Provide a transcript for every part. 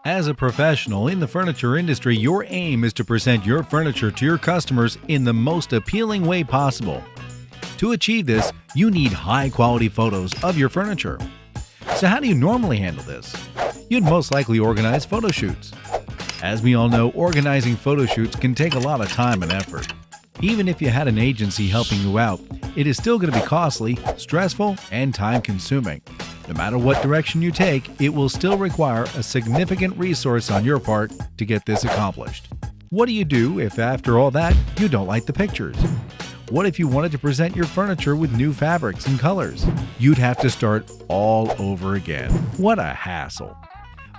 As a professional in the furniture industry, your aim is to present your furniture to your customers in the most appealing way possible. To achieve this, you need high-quality photos of your furniture. So how do you normally handle this? You'd most likely organize photo shoots. As we all know, organizing photo shoots can take a lot of time and effort. Even if you had an agency helping you out, it is still going to be costly, stressful, and time-consuming. No matter what direction you take, it will still require a significant resource on your part to get this accomplished. What do you do if after all that you don't like the pictures? What if you wanted to present your furniture with new fabrics and colors? You'd have to start all over again. What a hassle.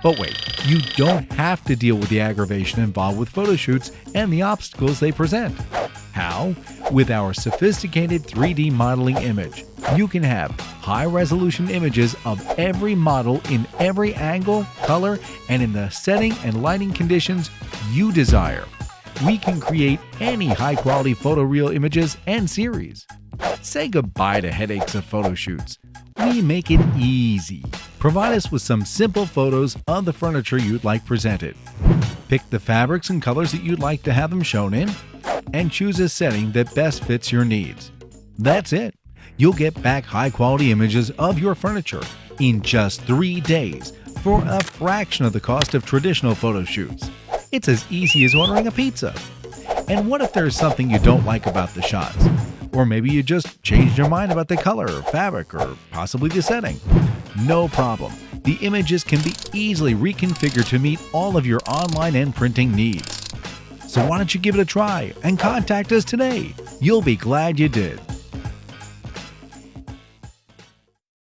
But wait, you don't have to deal with the aggravation involved with photo shoots and the obstacles they present. How? With our sophisticated 3D modeling image. You can have high-resolution images of every model in every angle, color, and in the setting and lighting conditions you desire. We can create any high-quality photoreal images and series. Say goodbye to headaches of photo shoots. We make it easy. Provide us with some simple photos of the furniture you'd like presented. Pick the fabrics and colors that you'd like to have them shown in, and choose a setting that best fits your needs. That's it. You'll get back high-quality images of your furniture in just 3 days for a fraction of the cost of traditional photo shoots. It's as easy as ordering a pizza. And what if there's something you don't like about the shots? Or maybe you just changed your mind about the color, or fabric, or possibly the setting? No problem. The images can be easily reconfigured to meet all of your online and printing needs. So why don't you give it a try and contact us today? You'll be glad you did.